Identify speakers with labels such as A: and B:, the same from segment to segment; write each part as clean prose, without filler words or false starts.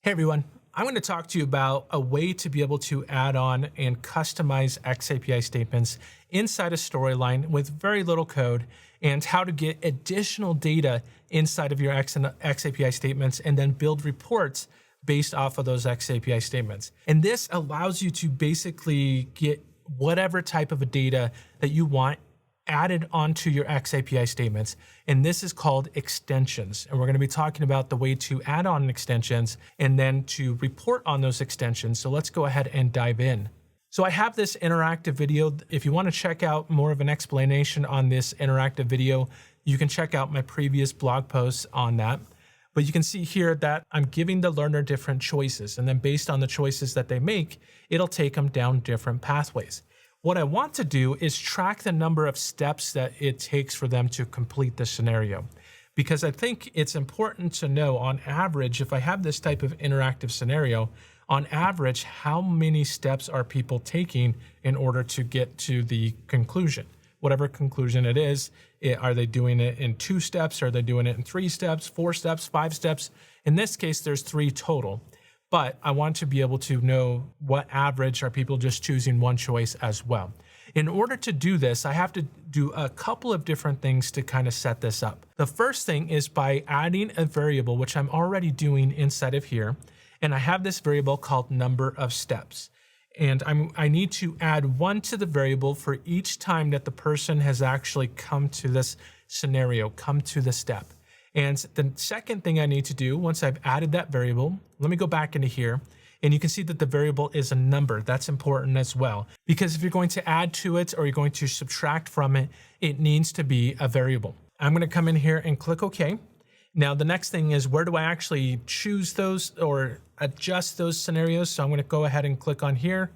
A: Hey everyone, I'm going to talk to you about a way to be able to add on and customize xAPI statements inside a storyline with very little code, and how to get additional data inside of your xAPI statements and then build reports based off of those xAPI statements. And this allows you to basically get whatever type of data that you want added onto your xAPI statements. And this is called extensions. And we're going to be talking about the way to add on extensions and then to report on those extensions. So let's go ahead and dive in. So I have this interactive video. If you want to check out more of an explanation on this interactive video, you can check out my previous blog posts on that. But you can see here that I'm giving the learner different choices. And then based on the choices that they make, it'll take them down different pathways. What I want to do is track the number of steps that it takes for them to complete the scenario. Because I think it's important to know, on average, if I have this type of interactive scenario, on average, how many steps are people taking in order to get to the conclusion? Whatever conclusion it is, are they doing it in 2 steps? Are they doing it in 3 steps, 4 steps, 5 steps? In this case, there's 3 total. But I want to be able to know what average are people just choosing one choice as well. In order to do this, I have to do a couple of different things to kind of set this up. The first thing is by adding a variable, which I'm already doing inside of here. And I have this variable called number of steps. And I need to add 1 to the variable for each time that the person has actually come to this scenario, come to the step. And the second thing I need to do, once I've added that variable, let me go back into here, and you can see that the variable is a number. That's important as well, because if you're going to add to it or you're going to subtract from it, it needs to be a variable. I'm going to come in here and click OK. Now, the next thing is, where do I actually choose those or adjust those scenarios? So I'm going to go ahead and click on here.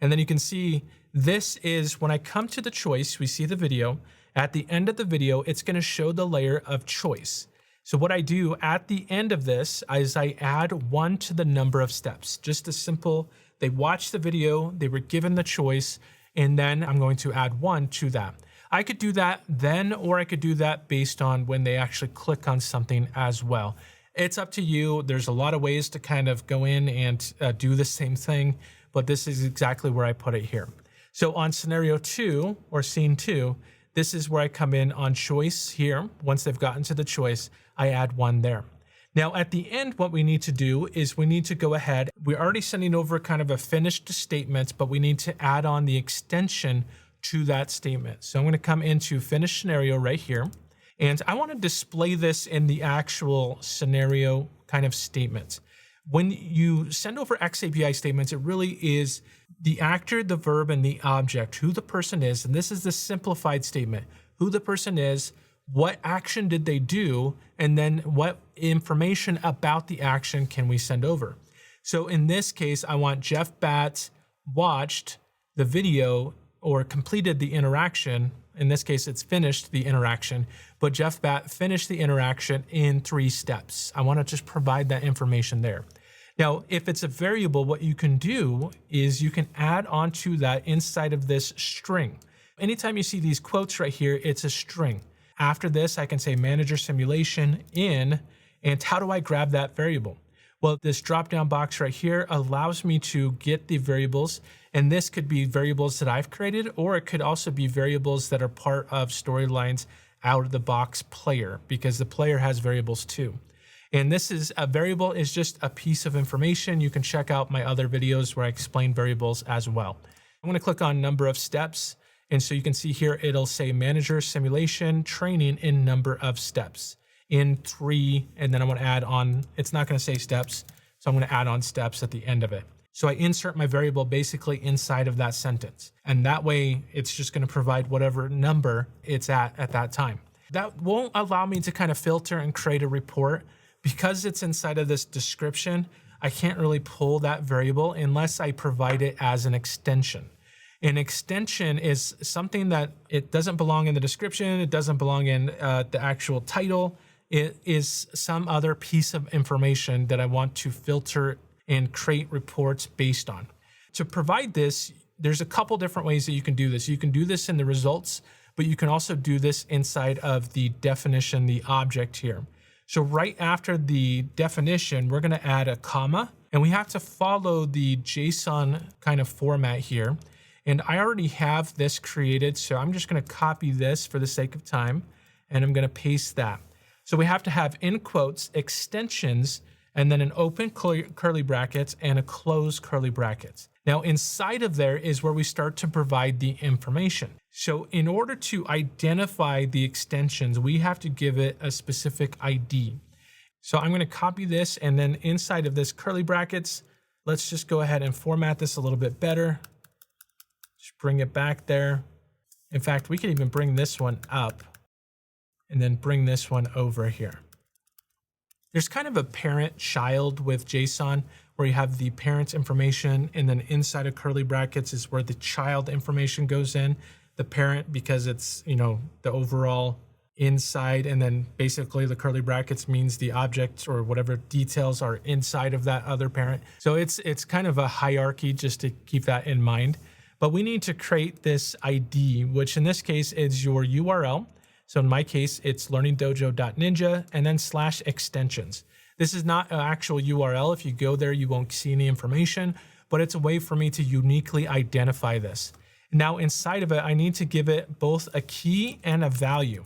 A: And then you can see this is when I come to the choice, we see the video. At the end of the video, it's going to show the layer of choice. So what I do at the end of this is I add 1 to the number of steps. Just as simple, they watched the video, they were given the choice, and then I'm going to add 1 to that. I could do that then, or I could do that based on when they actually click on something as well. It's up to you. There's a lot of ways to kind of go in and do the same thing, but this is exactly where I put it here. So on scenario 2 or scene 2, this is where I come in on choice here. Once they've gotten to the choice, I add 1 there. Now at the end, what we need to do is we need to go ahead. We're already sending over kind of a finished statement, but we need to add on the extension to that statement. So I'm going to come into finish scenario right here. And I want to display this in the actual scenario kind of statement. When you send over xAPI statements, it really is the actor, the verb, and the object, who the person is. And this is the simplified statement: who the person is, what action did they do, and then what information about the action can we send over. So in this case, I want Jeff Batt watched the video or completed the interaction. In this case, it's finished the interaction, but Jeff Batt finished the interaction in 3 steps. I want to just provide that information there. Now, if it's a variable, what you can do is you can add onto that inside of this string. Anytime you see these quotes right here, it's a string. After this, I can say manager simulation in, and how do I grab that variable? Well, this drop-down box right here allows me to get the variables, and this could be variables that I've created, or it could also be variables that are part of Storyline's out-of-the-box player, because the player has variables too. And this is a variable is just a piece of information. You can check out my other videos where I explain variables as well. I'm going to click on number of steps. And so you can see here, it'll say manager simulation training in number of steps in 3. And then I'm going to add on, it's not going to say steps. So I'm going to add on steps at the end of it. So I insert my variable basically inside of that sentence. And that way it's just going to provide whatever number it's at that time. That won't allow me to kind of filter and create a report. Because it's inside of this description, I can't really pull that variable unless I provide it as an extension. An extension is something that it doesn't belong in the description. It doesn't belong in the actual title. It is some other piece of information that I want to filter and create reports based on. To provide this, there's a couple different ways that you can do this. You can do this in the results, but you can also do this inside of the definition, the object here. So right after the definition, we're going to add a comma, and we have to follow the JSON kind of format here. And I already have this created, so I'm just going to copy this for the sake of time, and I'm going to paste that. So we have to have in quotes extensions, and then an open curly brackets and a close curly brackets. Now inside of there is where we start to provide the information. So in order to identify the extensions, we have to give it a specific ID. So I'm going to copy this, and then inside of this curly brackets, let's just go ahead and format this a little bit better. Just bring it back there. In fact, we can even bring this one up and then bring this one over here. There's kind of a parent-child with JSON where you have the parent's information, and then inside of curly brackets is where the child information goes in. The parent, because it's, you know, the overall inside, and then basically the curly brackets means the objects or whatever details are inside of that other parent. So it's kind of a hierarchy, just to keep that in mind. But we need to create this ID, which in this case is your URL. So in my case, it's learningdojo.ninja and then /extensions. This is not an actual URL. If you go there, you won't see any information, but it's a way for me to uniquely identify this. Now inside of it, I need to give it both a key and a value.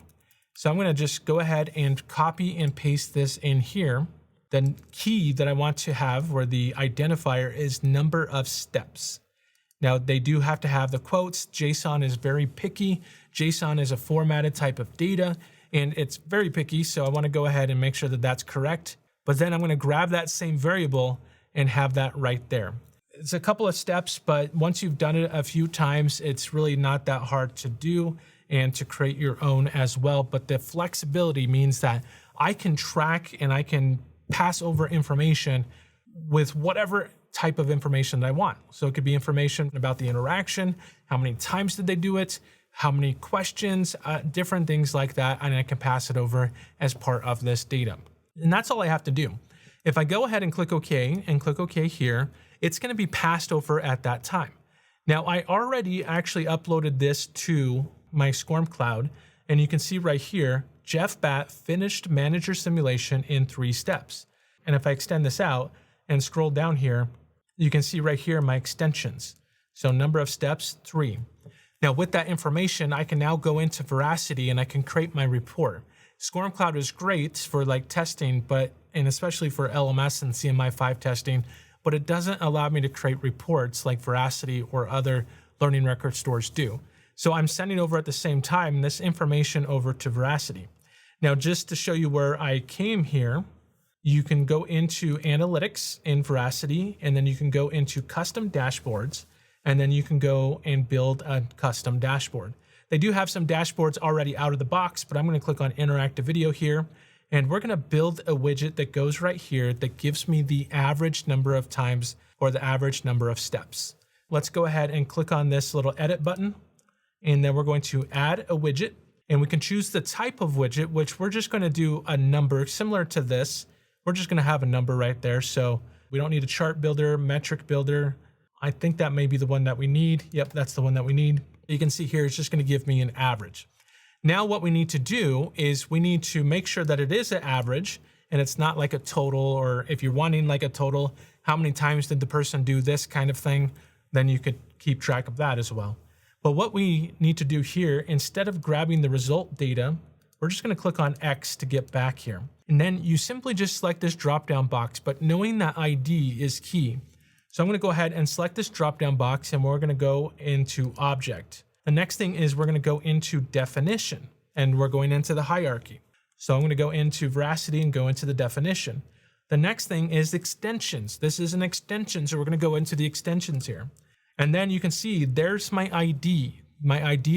A: So I'm going to just go ahead and copy and paste this in here. The key that I want to have, where the identifier is number of steps. Now they do have to have the quotes. JSON is very picky. JSON is a formatted type of data, and it's very picky. So I want to go ahead and make sure that that's correct. But then I'm going to grab that same variable and have that right there. It's a couple of steps, but once you've done it a few times, it's really not that hard to do and to create your own as well. But the flexibility means that I can track and I can pass over information with whatever type of information that I want. So it could be information about the interaction, how many times did they do it, how many questions, different things like that, and I can pass it over as part of this data. And that's all I have to do. If I go ahead and click OK and click OK here, it's going to be passed over at that time. Now I already actually uploaded this to my SCORM cloud, and you can see right here, Jeff Batt finished manager simulation in 3 steps. And if I extend this out and scroll down here, you can see right here my extensions. So number of steps, 3. Now with that information, I can now go into Veracity and I can create my report. SCORM Cloud is great for like testing, and especially for LMS and CMI5 testing, but it doesn't allow me to create reports like Veracity or other learning record stores do. So I'm sending over at the same time this information over to Veracity. Now, just to show you where I came here, you can go into Analytics in Veracity, and then you can go into Custom Dashboards, and then you can go and build a custom dashboard. They do have some dashboards already out of the box, but I'm going to click on Interactive Video here, and we're going to build a widget that goes right here that gives me the average number of times or the average number of steps. Let's go ahead and click on this little edit button, and then we're going to add a widget, and we can choose the type of widget, which we're just going to do a number similar to this. We're just going to have a number right there. So we don't need a chart builder, metric builder. I think that may be the one that we need. Yep, that's the one that we need. You can see here, it's just going to give me an average. Now what we need to do is we need to make sure that it is an average and it's not like a total, or if you're wanting like a total, how many times did the person do this kind of thing, then you could keep track of that as well. But what we need to do here, instead of grabbing the result data, we're just going to click on X to get back here. And then you simply just select this drop-down box, but knowing that ID is key. So I'm going to go ahead and select this drop-down box, and we're going to go into Object. The next thing is we're going to go into Definition, and we're going into the hierarchy. So I'm going to go into Veracity and go into the definition. The next thing is extensions. This is an extension, so we're going to go into the extensions here. And then you can see there's my ID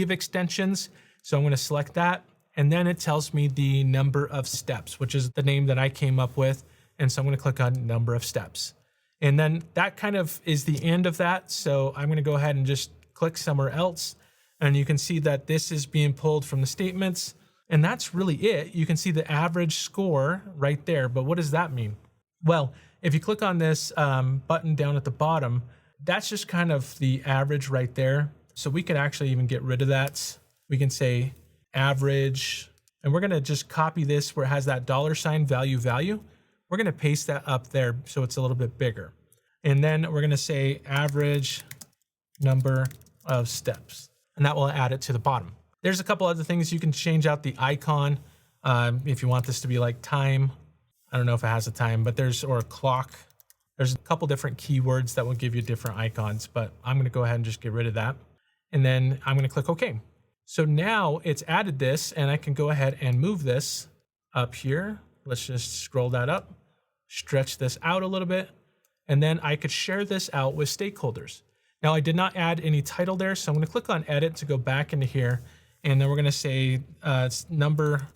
A: of extensions. So I'm going to select that. And then it tells me the number of steps, which is the name that I came up with. And so I'm going to click on number of steps. And then that kind of is the end of that. So I'm going to go ahead and just click somewhere else. And you can see that this is being pulled from the statements. And that's really it. You can see the average score right there. But what does that mean? Well, if you click on this button down at the bottom, that's just kind of the average right there. So we could actually even get rid of that. We can say average And we're going to just copy this where it has that $ value. We're going to paste that up there so it's a little bit bigger. And then we're going to say average number of steps, and that will add it to the bottom. There's a couple other things. You can change out the icon if you want this to be like time. I don't know if it has a time, but or a clock. There's a couple different keywords that will give you different icons, but I'm going to go ahead and just get rid of that. And then I'm going to click OK. So now it's added this, and I can go ahead and move this up here. Let's just scroll that up, stretch this out a little bit, and then I could share this out with stakeholders. Now I did not add any title there, so I'm going to click on edit to go back into here, and then we're going to say number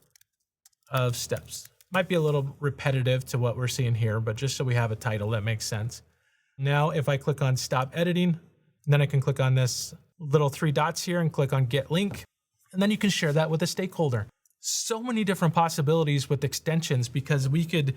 A: of steps. Might be a little repetitive to what we're seeing here, but just so we have a title that makes sense. Now if I click on stop editing, then I can click on this little 3 dots here and click on get link, and then you can share that with a stakeholder. So many different possibilities with extensions, because we could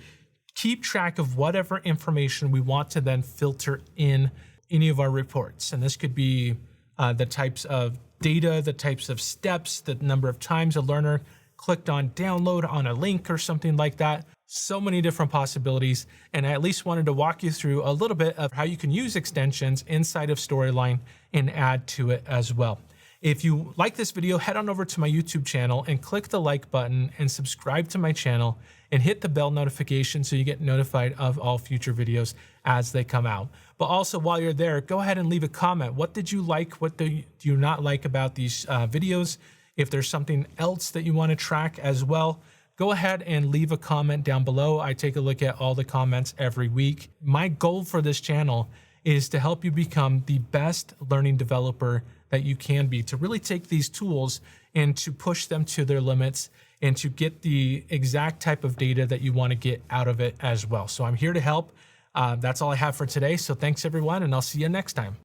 A: keep track of whatever information we want to then filter in any of our reports. And this could be the types of data, the types of steps, the number of times a learner clicked on download on a link or something like that. So many different possibilities. And I at least wanted to walk you through a little bit of how you can use extensions inside of Storyline and add to it as well. If you like this video, head on over to my YouTube channel and click the like button and subscribe to my channel and hit the bell notification so you get notified of all future videos as they come out. But also while you're there, go ahead and leave a comment. What did you like? What do you not like about these videos? If there's something else that you want to track as well, go ahead and leave a comment down below. I take a look at all the comments every week. My goal for this channel is to help you become the best learning developer that you can be, to really take these tools and to push them to their limits and to get the exact type of data that you want to get out of it as well. So I'm here to help. That's all I have for today. So thanks everyone, and I'll see you next time.